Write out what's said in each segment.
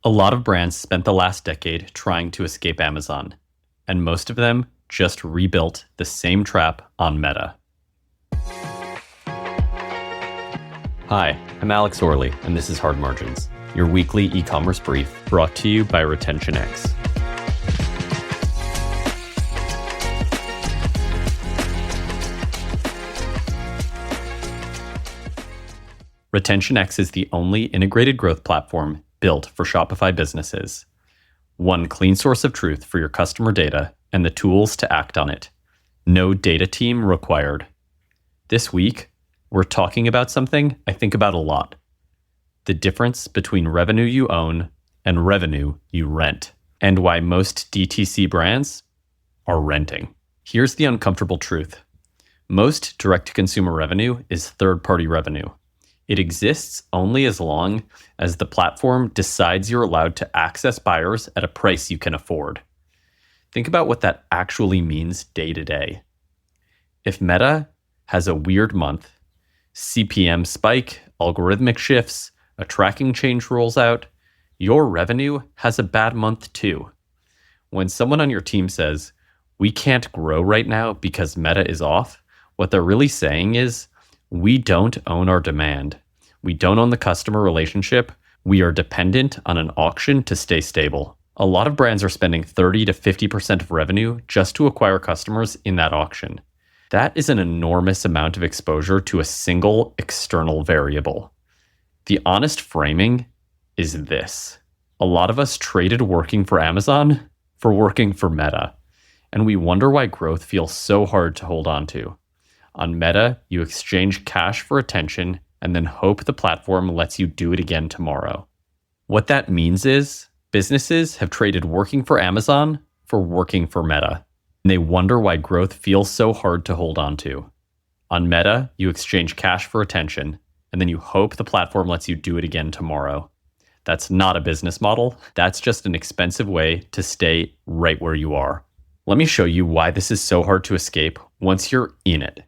A lot of brands spent the last decade trying to escape Amazon, and most of them just rebuilt the same trap on Meta. Hi, I'm Alex Orley, and this is Hard Margins, your weekly e-commerce brief brought to you by RetentionX. RetentionX is the only integrated growth platform built for Shopify businesses. One clean source of truth for your customer data and the tools to act on it. No data team required. This week, we're talking about something I think about a lot. The difference between revenue you own and revenue you rent, and why most DTC brands are renting. Here's the uncomfortable truth. Most direct-to-consumer revenue is third-party revenue. It exists only as long as the platform decides you're allowed to access buyers at a price you can afford. Think about what that actually means day to day. If Meta has a weird month, CPM spike, algorithmic shifts, a tracking change rolls out, your revenue has a bad month too. When someone on your team says, "We can't grow right now because Meta is off," what they're really saying is, we don't own our demand. We don't own the customer relationship. We are dependent on an auction to stay stable. A lot of brands are spending 30 to 50% of revenue just to acquire customers in that auction. That is an enormous amount of exposure to a single external variable. The honest framing is this. A lot of us traded working for Amazon for working for Meta, and we wonder why growth feels so hard to hold on to. On Meta, you exchange cash for attention and then hope the platform lets you do it again tomorrow. What that means is businesses have traded working for Amazon for working for Meta, and they wonder why growth feels so hard to hold on to. On Meta, you exchange cash for attention, and then you hope the platform lets you do it again tomorrow. That's not a business model. That's just an expensive way to stay right where you are. Let me show you why this is so hard to escape once you're in it.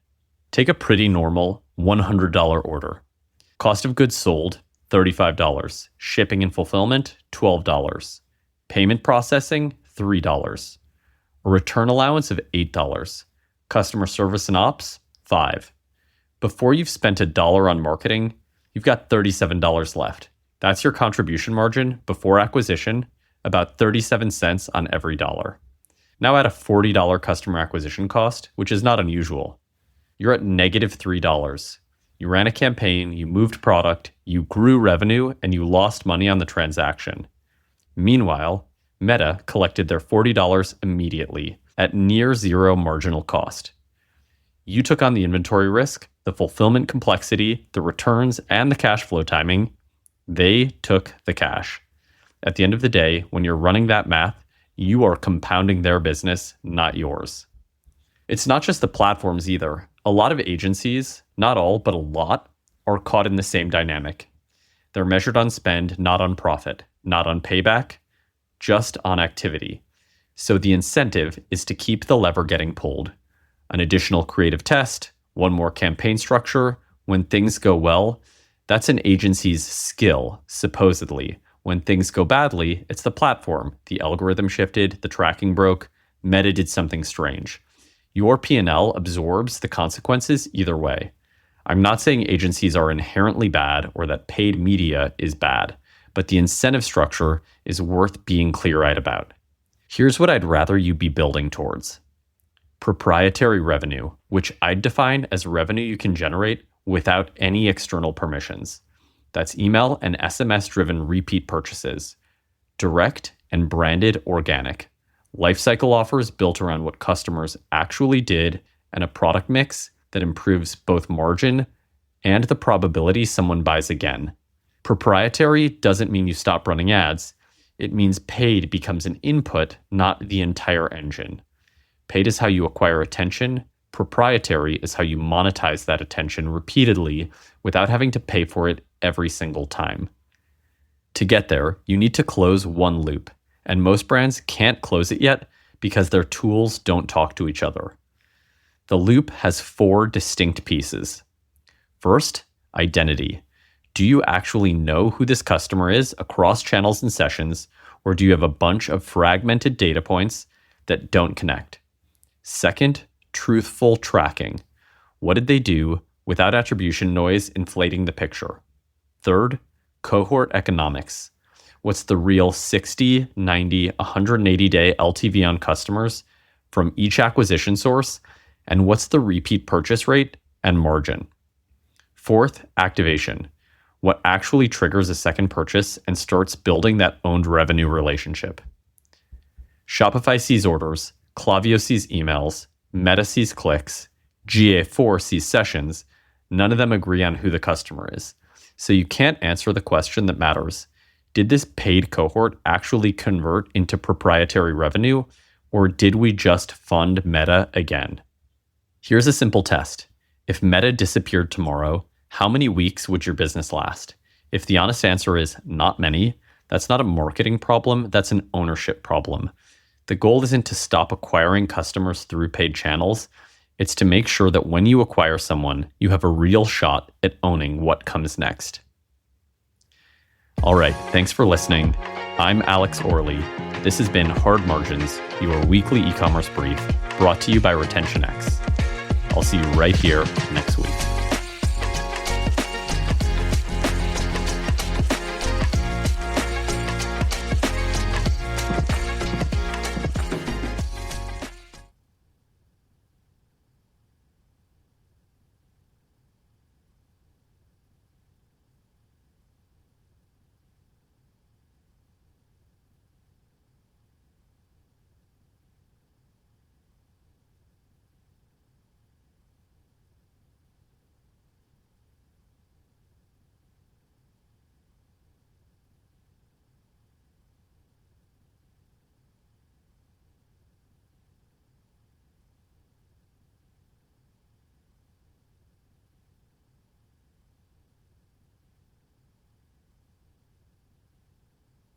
Take a pretty normal $100 order. Cost of goods sold, $35. Shipping and fulfillment, $12. Payment processing, $3. A return allowance of $8. Customer service and ops, $5. Before you've spent $1 on marketing, you've got $37 left. That's your contribution margin before acquisition, about 37 cents on every dollar. Now add a $40 customer acquisition cost, which is not unusual. You're at negative $3. You ran a campaign, you moved product, you grew revenue, and you lost money on the transaction. Meanwhile, Meta collected their $40 immediately at near zero marginal cost. You took on the inventory risk, the fulfillment complexity, the returns, and the cash flow timing. They took the cash. At the end of the day, when you're running that math, you are compounding their business, not yours. It's not just the platforms either. A lot of agencies, not all, but a lot, are caught in the same dynamic. They're measured on spend, not on profit, not on payback, just on activity. So the incentive is to keep the lever getting pulled. An additional creative test, one more campaign structure. When things go well, that's an agency's skill, supposedly. When things go badly, it's the platform. The algorithm shifted, the tracking broke, Meta did something strange. Your P&L absorbs the consequences either way. I'm not saying agencies are inherently bad or that paid media is bad, but the incentive structure is worth being clear-eyed about. Here's what I'd rather you be building towards. Proprietary revenue, which I'd define as revenue you can generate without any external permissions. That's email and SMS-driven repeat purchases. Direct and branded organic. Lifecycle offers built around what customers actually did, and a product mix that improves both margin and the probability someone buys again. Proprietary doesn't mean you stop running ads. It means paid becomes an input, not the entire engine. Paid is how you acquire attention. Proprietary is how you monetize that attention repeatedly without having to pay for it every single time. To get there, you need to close one loop. And most brands can't close it yet because their tools don't talk to each other. The loop has 4 distinct pieces. First, identity. Do you actually know who this customer is across channels and sessions, or do you have a bunch of fragmented data points that don't connect? Second, truthful tracking. What did they do without attribution noise inflating the picture? Third, cohort economics. What's the real 60, 90, 180-day LTV on customers from each acquisition source, and what's the repeat purchase rate and margin? Fourth, activation. What actually triggers a second purchase and starts building that owned revenue relationship? Shopify sees orders, Klaviyo sees emails, Meta sees clicks, GA4 sees sessions. None of them agree on who the customer is. So you can't answer the question that matters. Did this paid cohort actually convert into proprietary revenue, or did we just fund Meta again? Here's a simple test. If Meta disappeared tomorrow, how many weeks would your business last? If the honest answer is not many, that's not a marketing problem, that's an ownership problem. The goal isn't to stop acquiring customers through paid channels. It's to make sure that when you acquire someone, you have a real shot at owning what comes next. All right, thanks for listening. I'm Alex Orley. This has been Hard Margins, your weekly e-commerce brief, brought to you by RetentionX. I'll see you right here next week.